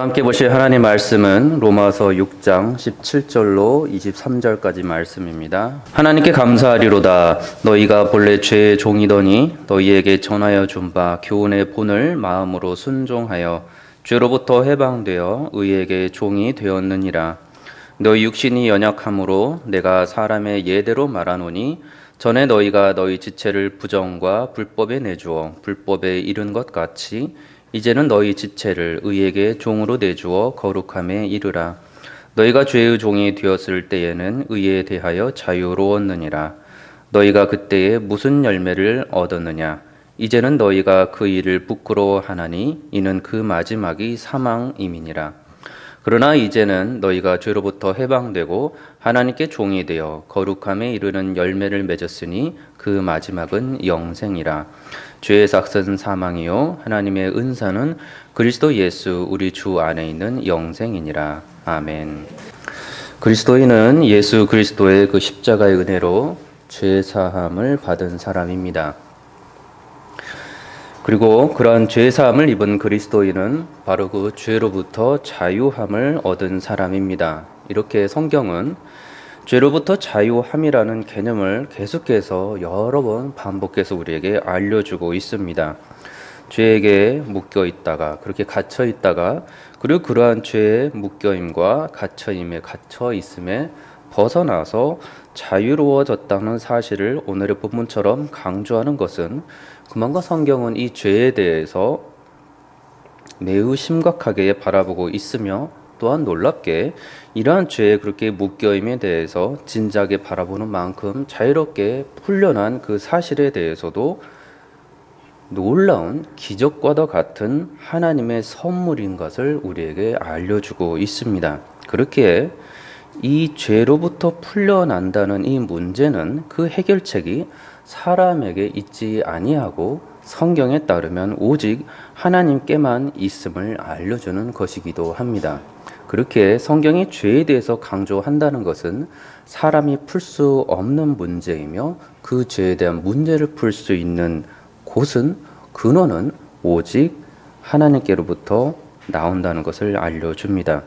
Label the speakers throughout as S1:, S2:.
S1: 함께 보실 하나님 말씀은 로마서 6장 17절로 23절까지 말씀입니다. 하나님께 감사하리로다. 너희가 본래 죄의 종이더니 너희에게 전하여 준 바 교훈의 본을 마음으로 순종하여 죄로부터 해방되어 의에게 종이 되었느니라. 너희 육신이 연약함으로 내가 사람의 예대로 말하노니 전에 너희가 너희 지체를 부정과 불법에 내주어 불법에 이른 것 같이 이제는 너희 지체를 의에게 종으로 내주어 거룩함에 이르라. 너희가 죄의 종이 되었을 때에는 의에 대하여 자유로웠느니라. 너희가 그때에 무슨 열매를 얻었느냐? 이제는 너희가 그 일을 부끄러워하나니 이는 그 마지막이 사망임이니라. 그러나 이제는 너희가 죄로부터 해방되고 하나님께 종이 되어 거룩함에 이르는 열매를 맺었으니 그 마지막은 영생이라. 죄의 삭은 사망이요 하나님의 은사는 그리스도 예수 우리 주 안에 있는 영생이니라. 아멘. 그리스도인은 예수 그리스도의 그 십자가의 은혜로 죄 사함을 받은 사람입니다. 그리고 그러한 죄 사함을 입은 그리스도인은 바로 그 죄로부터 자유함을 얻은 사람입니다. 이렇게 성경은 죄로부터 자유함이라는 개념을 계속해서 여러 번 반복해서 우리에게 알려주고 있습니다. 죄에게 묶여 있다가 그렇게 갇혀 있다가 그리고 그러한 죄의 묶여임과 갇혀 있음에 벗어나서 자유로워졌다는 사실을 오늘의 본문처럼 강조하는 것은 그만큼 성경은 이 죄에 대해서 매우 심각하게 바라보고 있으며 또한 놀랍게 이러한 죄에 그렇게 묶여임에 대해서 진지하게 바라보는 만큼 자유롭게 풀려난 그 사실에 대해서도 놀라운 기적과도 같은 하나님의 선물인 것을 우리에게 알려주고 있습니다. 그렇기에 이 죄로부터 풀려난다는 이 문제는 그 해결책이 사람에게 있지 아니하고 성경에 따르면 오직 하나님께만 있음을 알려주는 것이기도 합니다. 그렇게 성경이 죄에 대해서 강조한다는 것은 사람이 풀 수 없는 문제이며 그 죄에 대한 문제를 풀 수 있는 곳은 근원은 오직 하나님께로부터 나온다는 것을 알려줍니다.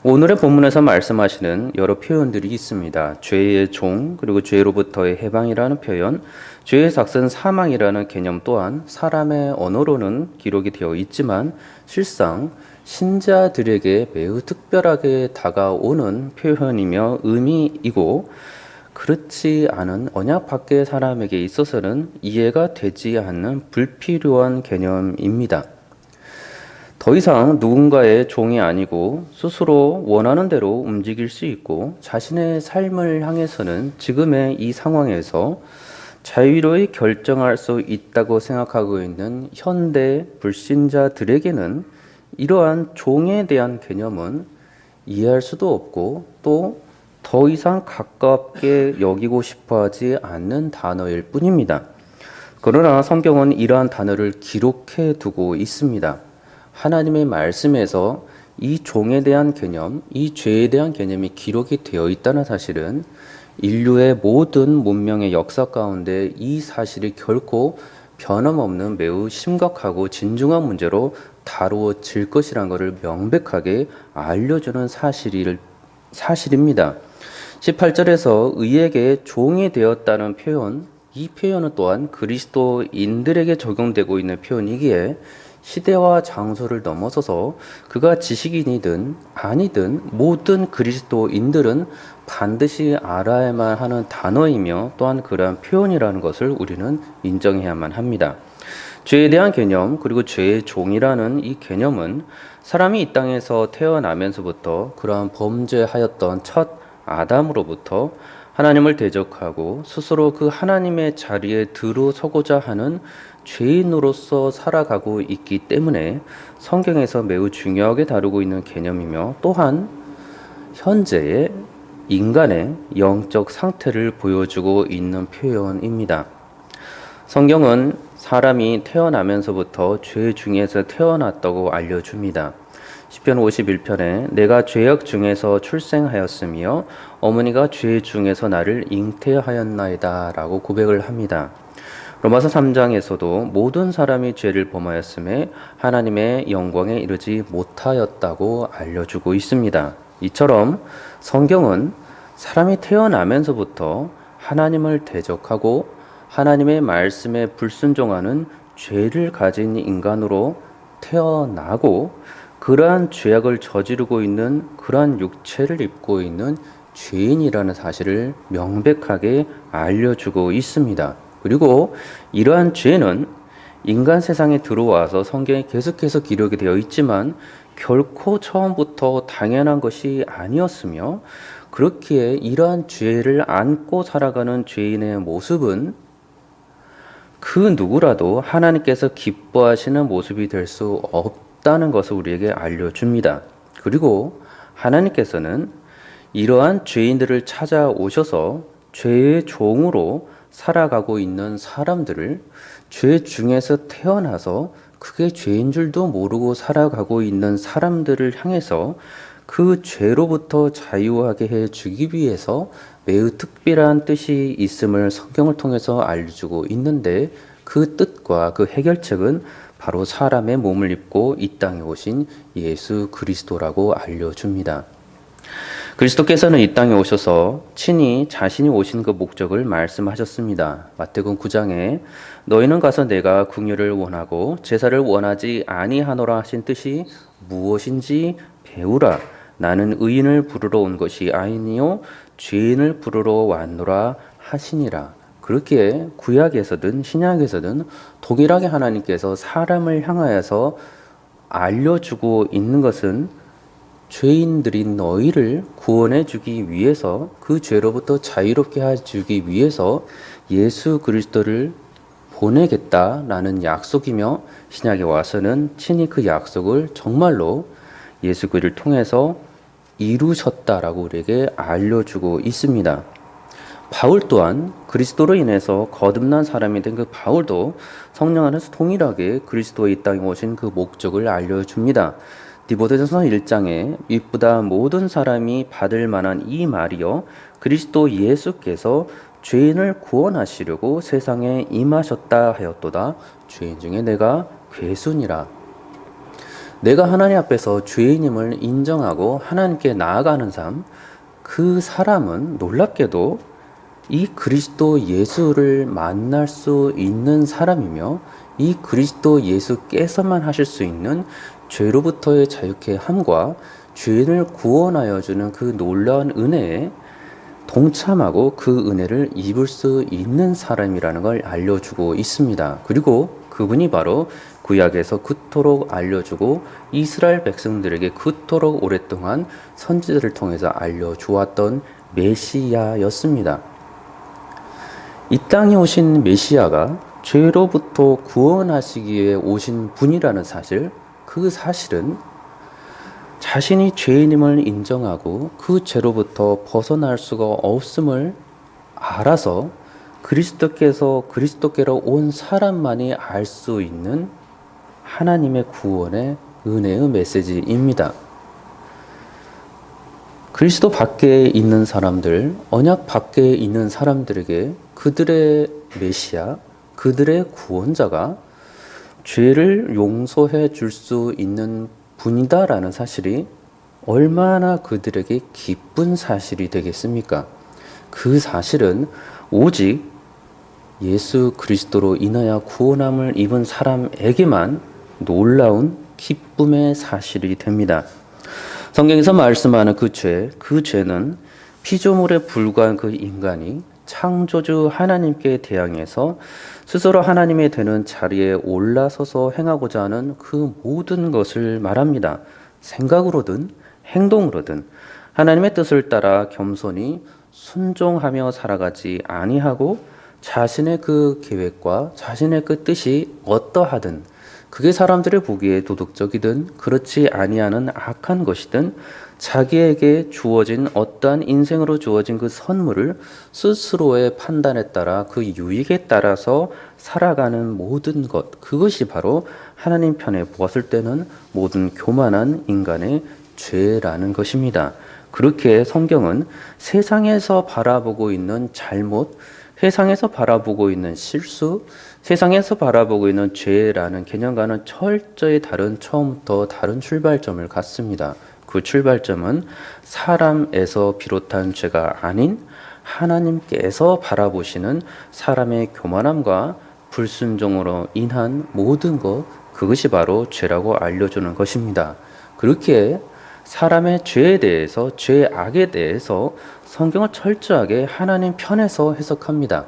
S1: 오늘의 본문에서 말씀하시는 여러 표현들이 있습니다. 죄의 종, 그리고 죄로부터의 해방이라는 표현, 죄의 삭은 사망이라는 개념 또한 사람의 언어로는 기록이 되어 있지만 실상 신자들에게 매우 특별하게 다가오는 표현이며 의미이고 그렇지 않은 언약 밖의 사람에게 있어서는 이해가 되지 않는 불필요한 개념입니다. 더 이상 누군가의 종이 아니고 스스로 원하는 대로 움직일 수 있고 자신의 삶을 향해서는 지금의 이 상황에서 자유로이 결정할 수 있다고 생각하고 있는 현대 불신자들에게는 이러한 종에 대한 개념은 이해할 수도 없고 또 더 이상 가깝게 여기고 싶어 하지 않는 단어일 뿐입니다. 그러나 성경은 이러한 단어를 기록해 두고 있습니다. 하나님의 말씀에서 이 종에 대한 개념, 이 죄에 대한 개념이 기록이 되어 있다는 사실은 인류의 모든 문명의 역사 가운데 이 사실이 결코 변함없는 매우 심각하고 진중한 문제로 다루어질 것이라는 것을 명백하게 알려주는 사실입니다. 18절에서 의에게 종이 되었다는 표현, 이 표현은 또한 그리스도인들에게 적용되고 있는 표현이기에 시대와 장소를 넘어서서 그가 지식인이든 아니든 모든 그리스도인들은 반드시 알아야만 하는 단어이며 또한 그러한 표현이라는 것을 우리는 인정해야만 합니다. 죄에 대한 개념 그리고 죄의 종이라는 이 개념은 사람이 이 땅에서 태어나면서부터 그러한 범죄하였던 첫 아담으로부터 하나님을 대적하고 스스로 그 하나님의 자리에 들어서고자 하는 죄인으로서 살아가고 있기 때문에 성경에서 매우 중요하게 다루고 있는 개념이며 또한 현재의 인간의 영적 상태를 보여주고 있는 표현입니다. 성경은 사람이 태어나면서부터 죄 중에서 태어났다고 알려줍니다. 시편 51편에 내가 죄악 중에서 출생하였으며 어머니가 죄 중에서 나를 잉태하였나이다 라고 고백을 합니다. 로마서 3장에서도 모든 사람이 죄를 범하였음에 하나님의 영광에 이르지 못하였다고 알려주고 있습니다. 이처럼 성경은 사람이 태어나면서부터 하나님을 대적하고 하나님의 말씀에 불순종하는 죄를 가진 인간으로 태어나고 그러한 죄악을 저지르고 있는 그러한 육체를 입고 있는 죄인이라는 사실을 명백하게 알려주고 있습니다. 그리고 이러한 죄는 인간 세상에 들어와서 성경에 계속해서 기록이 되어 있지만 결코 처음부터 당연한 것이 아니었으며 그렇기에 이러한 죄를 안고 살아가는 죄인의 모습은 그 누구라도 하나님께서 기뻐하시는 모습이 될 수 없다는 것을 우리에게 알려줍니다. 그리고 하나님께서는 이러한 죄인들을 찾아오셔서 죄의 종으로 살아가고 있는 사람들을 죄 중에서 태어나서 그게 죄인 줄도 모르고 살아가고 있는 사람들을 향해서 그 죄로부터 자유하게 해주기 위해서 매우 특별한 뜻이 있음을 성경을 통해서 알려주고 있는데 그 뜻과 그 해결책은 바로 사람의 몸을 입고 이 땅에 오신 예수 그리스도라고 알려줍니다. 그리스도께서는 이 땅에 오셔서 친히 자신이 오신 그 목적을 말씀하셨습니다. 마태복음 9장에 너희는 가서 내가 긍휼을 원하고 제사를 원하지 아니하노라 하신 뜻이 무엇인지 배우라. 나는 의인을 부르러 온 것이 아니요 죄인을 부르러 왔노라 하시니라. 그렇게 구약에서든 신약에서든 동일하게 하나님께서 사람을 향하여서 알려주고 있는 것은 죄인들인 너희를 구원해 주기 위해서 그 죄로부터 자유롭게 해주기 위해서 예수 그리스도를 보내겠다라는 약속이며 신약에 와서는 친히 그 약속을 정말로 예수 그리스도를 통해서 이루셨다라고 우리에게 알려주고 있습니다. 바울 또한 그리스도로 인해서 거듭난 사람이 된 그 바울도 성령 안에서 동일하게 그리스도의 이 땅에 오신 그 목적을 알려줍니다. 디모데전서 1장에 이보다 모든 사람이 받을 만한 이 말이요 그리스도 예수께서 죄인을 구원하시려고 세상에 임하셨다 하였도다. 죄인 중에 내가 괴순이라. 내가 하나님 앞에서 죄인임을 인정하고 하나님께 나아가는 삶, 그 사람은 놀랍게도 이 그리스도 예수를 만날 수 있는 사람이며 이 그리스도 예수께서만 하실 수 있는 죄로부터의 자유케 함과 죄인을 구원하여 주는 그 놀라운 은혜에 동참하고 그 은혜를 입을 수 있는 사람이라는 걸 알려주고 있습니다. 그리고 그분이 바로 구약에서 그토록 알려주고 이스라엘 백성들에게 그토록 오랫동안 선지자를 통해서 알려주었던 메시아였습니다. 이 땅에 오신 메시아가 죄로부터 구원하시기 위해 오신 분이라는 사실, 그 사실은 자신이 죄인임을 인정하고 그 죄로부터 벗어날 수가 없음을 알아서 그리스도께로 온 사람만이 알 수 있는 하나님의 구원의 은혜의 메시지입니다. 그리스도 밖에 있는 사람들, 언약 밖에 있는 사람들에게 그들의 메시아, 그들의 구원자가 죄를 용서해 줄 수 있는 분이다라는 사실이 얼마나 그들에게 기쁜 사실이 되겠습니까? 그 사실은 오직 예수 그리스도로 인하여 구원함을 입은 사람에게만 놀라운 기쁨의 사실이 됩니다. 성경에서 말씀하는 그 죄는 피조물에 불과한 그 인간이 창조주 하나님께 대항해서 스스로 하나님이 되는 자리에 올라서서 행하고자 하는 그 모든 것을 말합니다. 생각으로든 행동으로든 하나님의 뜻을 따라 겸손히 순종하며 살아가지 아니하고 자신의 그 계획과 자신의 그 뜻이 어떠하든 그게 사람들이 보기에 도덕적이든 그렇지 아니하는 악한 것이든 자기에게 주어진 어떠한 인생으로 주어진 그 선물을 스스로의 판단에 따라 그 유익에 따라서 살아가는 모든 것, 그것이 바로 하나님 편에 보았을 때는 모든 교만한 인간의 죄라는 것입니다. 그렇게 성경은 세상에서 바라보고 있는 잘못, 세상에서 바라보고 있는 실수, 세상에서 바라보고 있는 죄라는 개념과는 철저히 다른 처음부터 다른 출발점을 갖습니다. 그 출발점은 사람에서 비롯한 죄가 아닌 하나님께서 바라보시는 사람의 교만함과 불순종으로 인한 모든 것, 그것이 바로 죄라고 알려주는 것입니다. 그렇게 사람의 죄에 대해서, 죄의 악에 대해서 성경을 철저하게 하나님 편에서 해석합니다.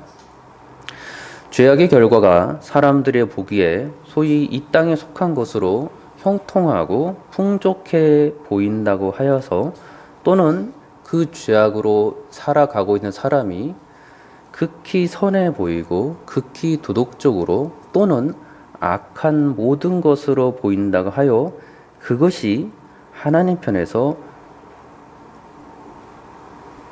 S1: 죄악의 결과가 사람들의 보기에 소위 이 땅에 속한 것으로 형통하고 풍족해 보인다고 하여서, 또는 그 죄악으로 살아가고 있는 사람이 극히 선해 보이고 극히 도덕적으로 또는 악한 모든 것으로 보인다고 하여 그것이 하나님 편에서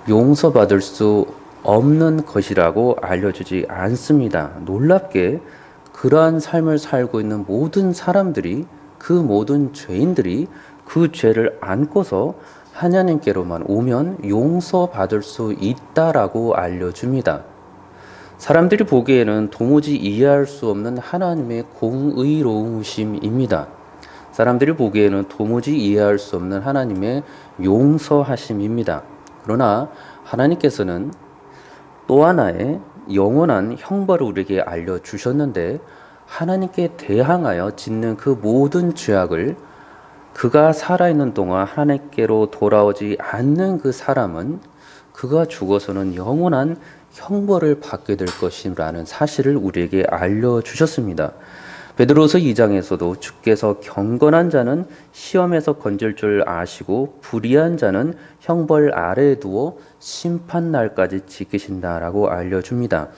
S1: 용서받을 수 없는 것이라고 알려주지 않습니다. 놀랍게 그러한 삶을 살고 있는 모든 사람들이, 그 모든 죄인들이 그 죄를 안고서 하나님께로만 오면 용서받을 수 있다라고 알려줍니다. 사람들이 보기에는 도무지 이해할 수 없는 하나님의 공의로우심입니다. 사람들이 보기에는 도무지 이해할 수 없는 하나님의 용서하심입니다. 그러나 하나님께서는 또 하나의 영원한 형벌을 우리에게 알려주셨는데, 하나님께 대항하여 짓는 그 모든 죄악을 그가 살아있는 동안 하나님께로 돌아오지 않는 그 사람은 그가 죽어서는 영원한 형벌을 받게 될 것이라는 사실을 우리에게 알려주셨습니다. 베드로서 2장에서도 주께서 경건한 자는 시험에서 건질 줄 아시고 불의한 자는 형벌 아래에 두어 심판날까지 지키신다라고 알려줍니다.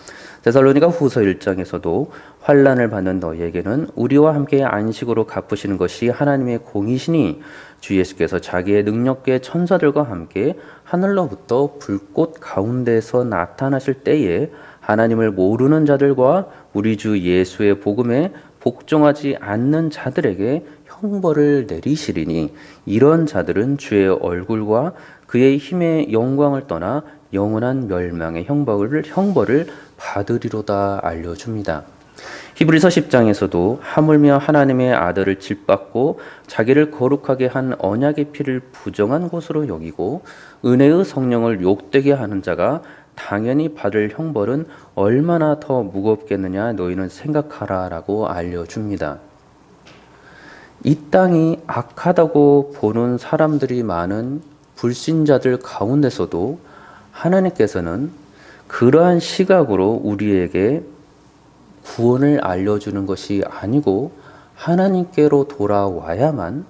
S1: 데살로니가 후서 1장에서도 환난을 받는 너희에게는 우리와 함께 안식으로 갚으시는 것이 하나님의 공이시니 주 예수께서 자기의 능력계 천사들과 함께 하늘로부터 불꽃 가운데서 나타나실 때에 하나님을 모르는 자들과 우리 주 예수의 복음에 복종하지 않는 자들에게 형벌을 내리시리니 이런 자들은 주의 얼굴과 그의 힘의 영광을 떠나 영원한 멸망의 형벌을 받으리로다 알려줍니다. 히브리서 10장에서도 하물며 하나님의 아들을 짓밟고 자기를 거룩하게 한 언약의 피를 부정한 것으로 여기고 은혜의 성령을 욕되게 하는 자가 당연히 받을 형벌은 얼마나 더 무겁겠느냐 너희는 생각하라 라고 알려줍니다. 이 땅이 악하다고 보는 사람들이 많은 불신자들 가운데서도 하나님께서는 그러한 시각으로 우리에게 구원을 알려주는 것이 아니고 하나님께로 돌아와야만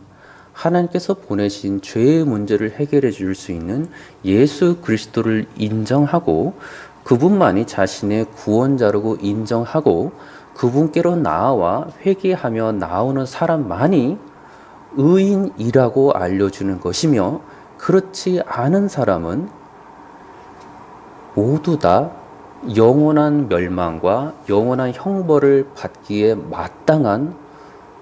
S1: 하나님께서 보내신 죄의 문제를 해결해 줄 수 있는 예수 그리스도를 인정하고 그분만이 자신의 구원자라고 인정하고 그분께로 나아와 회개하며 나오는 사람만이 의인이라고 알려주는 것이며, 그렇지 않은 사람은 모두 다 영원한 멸망과 영원한 형벌을 받기에 마땅한,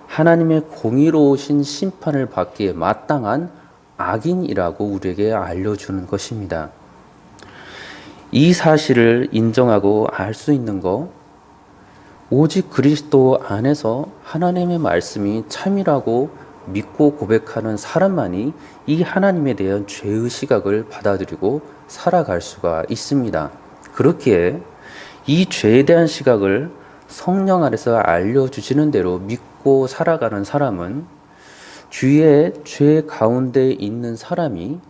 S1: 하나님의 공의로우신 심판을 받기에 마땅한 악인이라고 우리에게 알려주는 것입니다. 이 사실을 인정하고 알 수 있는 것, 오직 그리스도 안에서 하나님의 말씀이 참이라고 믿고 고백하는 사람만이 이 하나님에 대한 죄의 시각을 받아들이고 살아갈 수가 있습니다. 그렇기에 이 죄에 대한 시각을 성령 안에서 알려주시는 대로 믿고 살아가는 사람은 주위에 죄 가운데 있는 사람이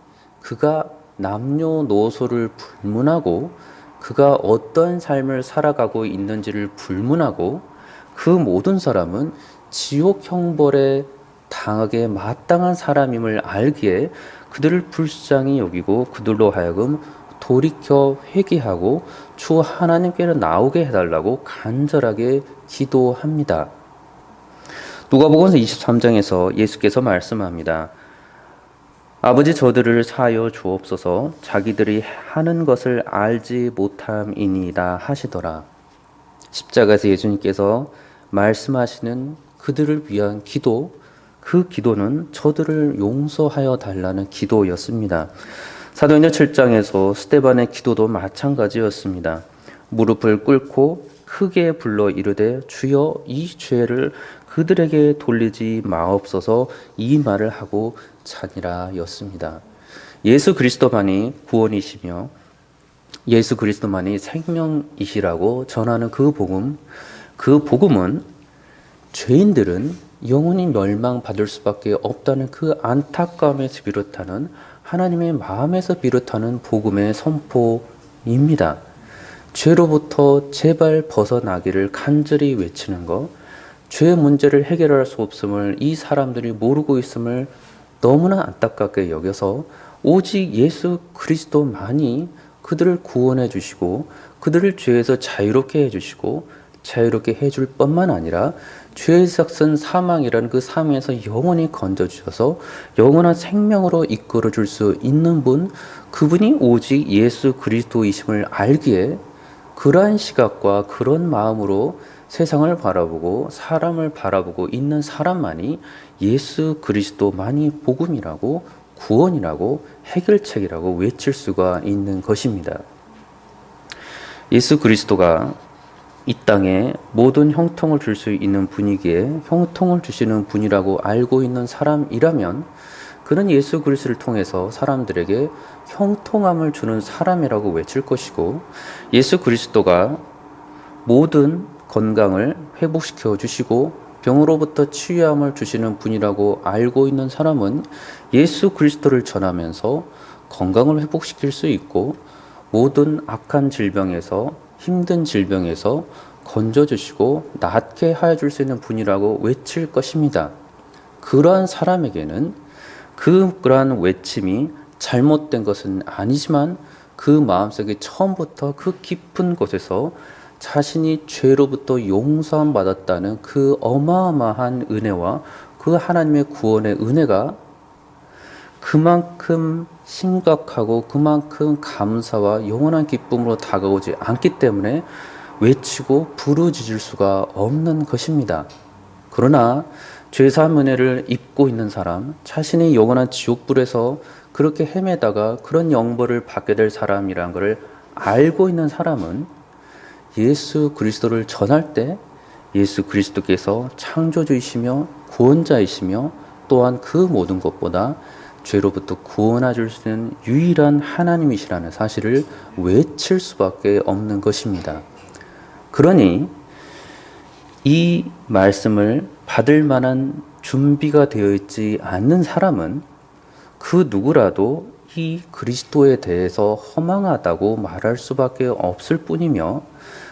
S1: 그가 남녀노소를 불문하고 그가 어떤 삶을 살아가고 있는지를 불문하고 그 모든 사람은 지옥 형벌에 당하게 마땅한 사람임을 알기에 그들을 불쌍히 여기고 그들로 하여금 돌이켜 회개하고 주 하나님께로 나오게 해달라고 간절하게 기도합니다. 누가복음서 23장에서 예수께서 말씀합니다. 아버지 저들을 사하여 주옵소서, 자기들이 하는 것을 알지 못함이니이다 하시더라. 십자가에서 예수님께서 말씀하시는 그들을 위한 기도, 그 기도는 저들을 용서하여 달라는 기도였습니다. 사도행전 7장에서 스데반의 기도도 마찬가지였습니다. 무릎을 꿇고 크게 불러 이르되 주여 이 죄를 그들에게 돌리지 마옵소서 이 말을 하고 자니라였습니다. 예수 그리스도만이 구원이시며 예수 그리스도만이 생명이시라고 전하는 그 복음은 죄인들은 영원히 멸망받을 수밖에 없다는 그 안타까움에서 비롯하는 하나님의 마음에서 비롯하는 복음의 선포입니다. 죄로부터 제발 벗어나기를 간절히 외치는 것, 죄의 문제를 해결할 수 없음을 이 사람들이 모르고 있음을 너무나 안타깝게 여겨서 오직 예수 그리스도만이 그들을 구원해 주시고 그들을 죄에서 자유롭게 해주시고 자유롭게 해줄 뿐만 아니라 죄의 삭은 사망이라는 그 삶에서 영원히 건져주셔서 영원한 생명으로 이끌어 줄 수 있는 분, 그분이 오직 예수 그리스도이심을 알기에 그러한 시각과 그런 마음으로 세상을 바라보고 사람을 바라보고 있는 사람만이 예수 그리스도만이 복음이라고 구원이라고 해결책이라고 외칠 수가 있는 것입니다. 예수 그리스도가 이 땅에 모든 형통을 줄 수 있는 분이기에 형통을 주시는 분이라고 알고 있는 사람이라면 그는 예수 그리스도를 통해서 사람들에게 형통함을 주는 사람이라고 외칠 것이고, 예수 그리스도가 모든 건강을 회복시켜 주시고 병으로부터 치유함을 주시는 분이라고 알고 있는 사람은 예수 그리스도를 전하면서 건강을 회복시킬 수 있고 모든 악한 질병에서 힘든 질병에서 건져주시고 낫게 하여 줄 수 있는 분이라고 외칠 것입니다. 그러한 사람에게는 그러한 외침이 잘못된 것은 아니지만 그 마음속에 처음부터 그 깊은 곳에서 자신이 죄로부터 용서함 받았다는 그 어마어마한 은혜와 그 하나님의 구원의 은혜가 그만큼 심각하고 그만큼 감사와 영원한 기쁨으로 다가오지 않기 때문에 외치고 부르짖을 수가 없는 것입니다. 그러나 죄사함 은혜를 입고 있는 사람, 자신이 영원한 지옥불에서 그렇게 헤매다가 그런 영벌을 받게 될 사람이라는 것을 알고 있는 사람은 예수 그리스도를 전할 때 예수 그리스도께서 창조주이시며 구원자이시며 또한 그 모든 것보다 죄로부터 구원해 줄 수 있는 유일한 하나님이시라는 사실을 외칠 수밖에 없는 것입니다. 그러니 이 말씀을 받을 만한 준비가 되어 있지 않는 사람은 그 누구라도 이 그리스도에 대해서 허망하다고 말할 수밖에 없을 뿐이며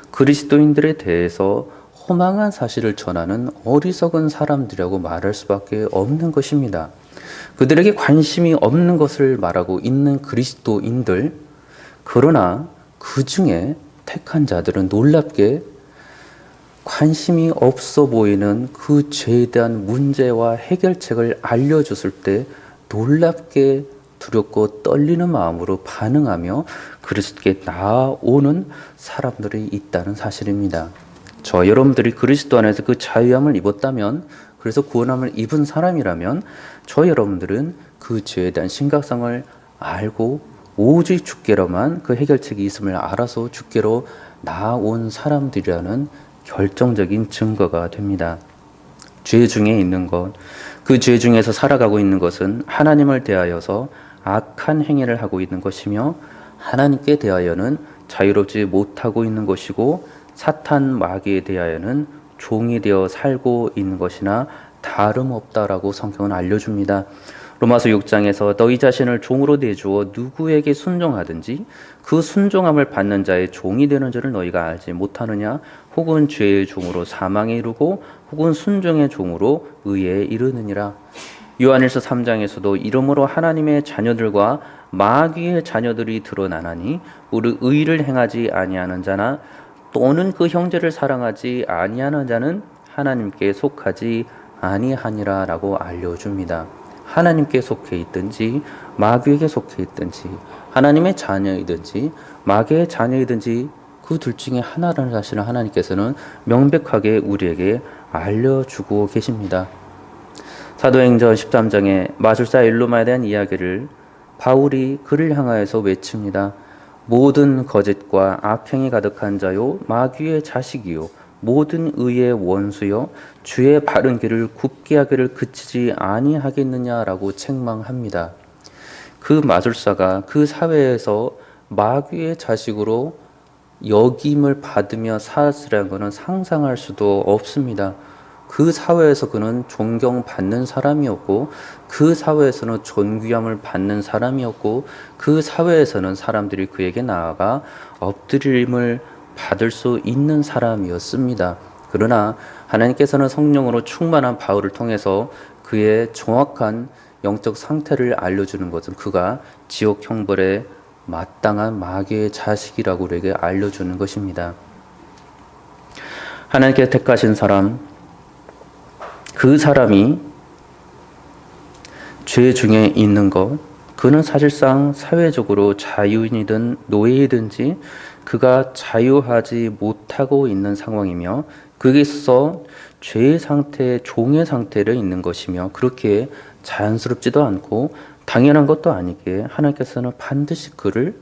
S1: 그리스도인들에 대해서 허망한 사실을 전하는 어리석은 사람들이라고 말할 수밖에 없는 것입니다. 그들에게 관심이 없는 것을 말하고 있는 그리스도인들, 그러나 그 중에 택한 자들은 놀랍게 관심이 없어 보이는 그 죄에 대한 문제와 해결책을 알려줬을 때 놀랍게 두렵고 떨리는 마음으로 반응하며 그리스도께 나아오는 사람들이 있다는 사실입니다. 저 여러분들이 그리스도 안에서 그 자유함을 입었다면, 그래서 구원함을 입은 사람이라면 저 여러분들은 그 죄에 대한 심각성을 알고 오직 주께로만 그 해결책이 있음을 알아서 주께로 나아온 사람들이라는 결정적인 증거가 됩니다. 죄 중에 있는 것, 그 죄 중에서 살아가고 있는 것은 하나님을 대하여서 악한 행위를 하고 있는 것이며 하나님께 대하여는 자유롭지 못하고 있는 것이고 사탄 마귀에 대하여는 종이 되어 살고 있는 것이나 다름없다라고 성경은 알려줍니다. 로마서 6장에서 너희 자신을 종으로 내주어 누구에게 순종하든지 그 순종함을 받는 자의 종이 되는 줄을 너희가 알지 못하느냐? 혹은 죄의 종으로 사망에 이르고 혹은 순종의 종으로 의에 이르느니라. 요한일서 3장에서도 이러므로 하나님의 자녀들과 마귀의 자녀들이 드러나나니 우리 의를 행하지 아니하는 자나 또는 그 형제를 사랑하지 아니하는 자는 하나님께 속하지 아니하니라 라고 알려줍니다. 하나님께 속해 있든지 마귀에게 속해 있든지 하나님의 자녀이든지 마귀의 자녀이든지 그 둘 중에 하나라는 사실을 하나님께서는 명백하게 우리에게 알려주고 계십니다. 사도행전 13장에 마술사 엘로마에 대한 이야기를 바울이 그를 향하여서 외칩니다. 모든 거짓과 악행이 가득한 자요 마귀의 자식이요 모든 의의 원수요 주의 바른 길을 굽게 하기를 그치지 아니하겠느냐라고 책망합니다. 그 마술사가 그 사회에서 마귀의 자식으로 역임을 받으며 살았으라는 것은 상상할 수도 없습니다. 그 사회에서 그는 존경받는 사람이었고 그 사회에서는 존귀함을 받는 사람이었고 그 사회에서는 사람들이 그에게 나아가 엎드림을 받을 수 있는 사람이었습니다. 그러나 하나님께서는 성령으로 충만한 바울을 통해서 그의 정확한 영적 상태를 알려주는 것은 그가 지옥 형벌에 마땅한 마귀의 자식이라고 우리에게 알려주는 것입니다. 하나님께서 택하신 사람, 그 사람이 죄 중에 있는 것, 그는 사실상 사회적으로 자유인이든 노예이든지 그가 자유하지 못하고 있는 상황이며 그에 있어서 죄의 상태, 종의 상태를 있는 것이며 그렇게 자연스럽지도 않고 당연한 것도 아니기에 하나님께서는 반드시 그를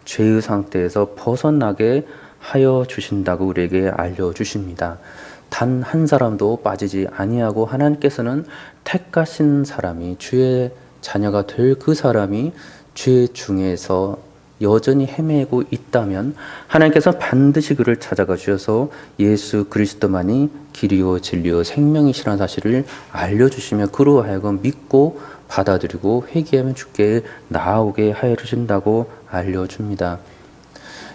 S1: 죄의 상태에서 벗어나게 하여 주신다고 우리에게 알려주십니다. 단 한 사람도 빠지지 아니하고 하나님께서는 택하신 사람이 주의 자녀가 될 그 사람이 죄 중에서 여전히 헤매고 있다면 하나님께서 반드시 그를 찾아가 주셔서 예수 그리스도만이 길이요 진리요 생명이시라는 사실을 알려주시며 그로 하여금 믿고 받아들이고 회개하면 주께 나아오게 하여 주신다고 알려줍니다.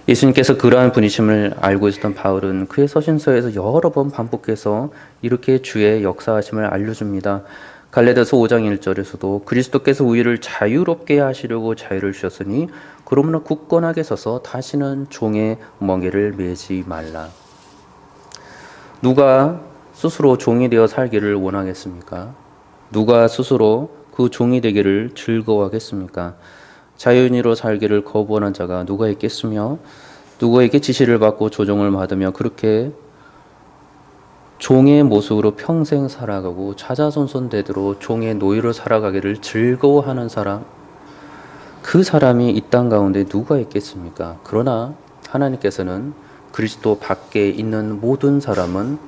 S1: 예수님께서 그러한 분이심을 알고 있었던 바울은 그의 서신서에서 여러 번 반복해서 이렇게 주의 역사하심을 알려줍니다. 갈라디아서 5장 1절에서도 그리스도께서 우리를 자유롭게 하시려고 자유를 주셨으니 그러므로 굳건하게 서서 다시는 종의 멍에를 매지 말라. 누가 스스로 종이 되어 살기를 원하겠습니까? 누가 스스로 그 종이 되기를 즐거워하겠습니까? 자유인으로 살기를 거부하는 자가 누가 있겠으며 누구에게 지시를 받고 조종을 받으며 그렇게 종의 모습으로 평생 살아가고 자자손손대대로 종의 노예로 살아가기를 즐거워하는 사람, 그 사람이 이 땅 가운데 누가 있겠습니까? 그러나 하나님께서는 그리스도 밖에 있는 모든 사람은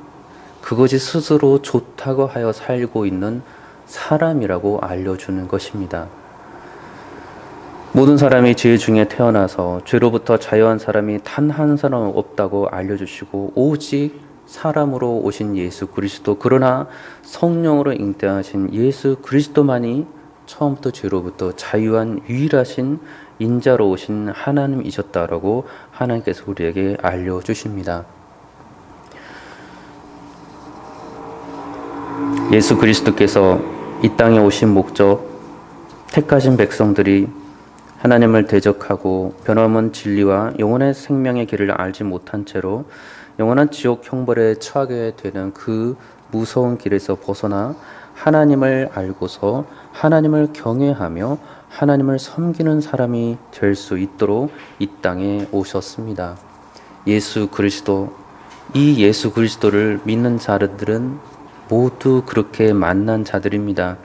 S1: 그것이 스스로 좋다고 하여 살고 있는 사람이라고 알려주는 것입니다. 모든 사람이 죄 중에 태어나서 죄로부터 자유한 사람이 단 한 사람 없다고 알려주시고 오직 사람으로 오신 예수 그리스도, 그러나 성령으로 잉태하신 예수 그리스도만이 처음부터 죄로부터 자유한 유일하신 인자로 오신 하나님이셨다라고 하나님께서 우리에게 알려주십니다. 예수 그리스도께서 이 땅에 오신 목적, 택하신 백성들이 하나님을 대적하고 변함없는 진리와 영원의 생명의 길을 알지 못한 채로 영원한 지옥 형벌에 처하게 되는 그 무서운 길에서 벗어나 하나님을 알고서 하나님을 경외하며 하나님을 섬기는 사람이 될 수 있도록 이 땅에 오셨습니다. 예수 그리스도, 이 예수 그리스도를 믿는 자들은 모두 그렇게 만난 자들입니다.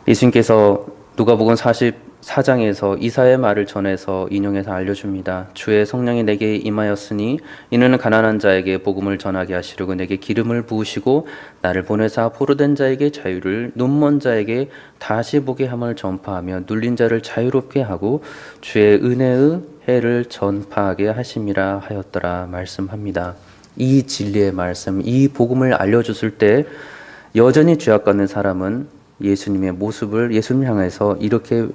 S1: 예수님께서 누가복음 44장에서 이사의 말을 전해서 인용해서 알려줍니다. 주의 성령이 내게 임하였으니 이는 가난한 자에게 복음을 전하게 하시려고 내게 기름을 부으시고 나를 보내사 포로된 자에게 자유를, 눈먼 자에게 다시 보게 함을 전파하며 눌린 자를 자유롭게 하고 주의 은혜의 해를 전파하게 하심이라 하였더라 말씀합니다. 이 진리의 말씀, 이 복음을 알려줬을 때 여전히 죄악받는 사람은 예수님의 모습을 예수님 향해서 이렇게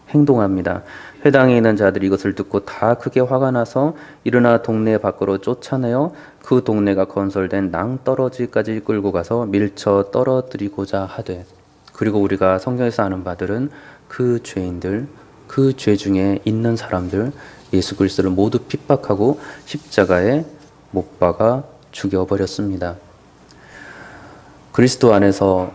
S1: 행동합니다. 회당에 있는 자들이 이것을 듣고 다 크게 화가 나서 일어나 동네 밖으로 쫓아내어 그 동네가 건설된 낭떠러지까지 끌고 가서 밀쳐 떨어뜨리고자 하되, 그리고 우리가 성경에서 아는 바들은 그 죄인들, 그 죄 중에 있는 사람들 예수 그리스도를 모두 핍박하고 십자가에 못 박아 죽여버렸습니다. 그리스도 안에서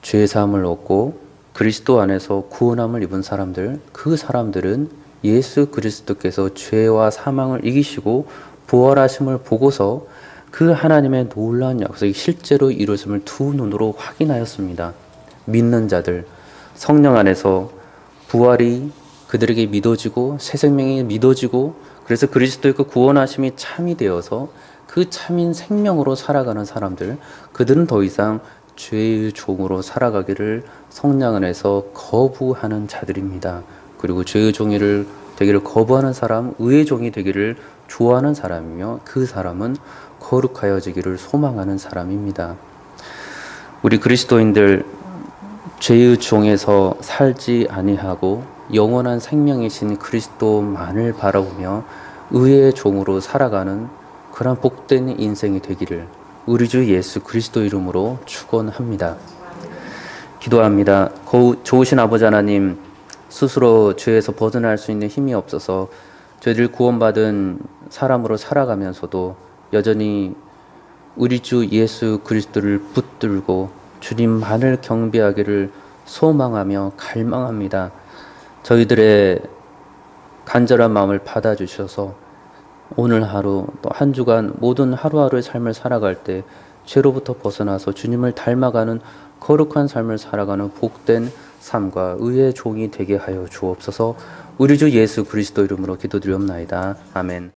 S1: 죄 사함을 얻고 그리스도 안에서 구원함을 입은 사람들, 그 사람들은 예수 그리스도께서 죄와 사망을 이기시고 부활하심을 보고서 그 하나님의 놀라운 약속이 실제로 이루어짐을 두 눈으로 확인하였습니다. 믿는 자들, 성령 안에서 부활이 그들에게 믿어지고 새 생명이 믿어지고 그래서 그리스도의 그 구원하심이 참이 되어서 그 참인 생명으로 살아가는 사람들, 그들은 더 이상 죄의 종으로 살아가기를 성령 안에서 거부하는 자들입니다. 그리고 죄의 종이를 되기를 거부하는 사람, 의의 종이 되기를 좋아하는 사람이며 그 사람은 거룩하여지기를 소망하는 사람입니다. 우리 그리스도인들 죄의 종에서 살지 아니하고 영원한 생명이신 그리스도만을 바라보며 의의 종으로 살아가는 그런 복된 인생이 되기를 우리 주 예수 그리스도 이름으로 축원합니다. 기도합니다. 좋으신 아버지 하나님, 스스로 죄에서 벗어날 수 있는 힘이 없어서 저희들 구원받은 사람으로 살아가면서도 여전히 우리 주 예수 그리스도를 붙들고 주님만을 경배하기를 소망하며 갈망합니다. 저희들의 간절한 마음을 받아주셔서 오늘 하루 또 한 주간 모든 하루하루의 삶을 살아갈 때 죄로부터 벗어나서 주님을 닮아가는 거룩한 삶을 살아가는 복된 삶과 의의 종이 되게 하여 주옵소서. 우리 주 예수 그리스도 이름으로 기도드리옵나이다. 아멘.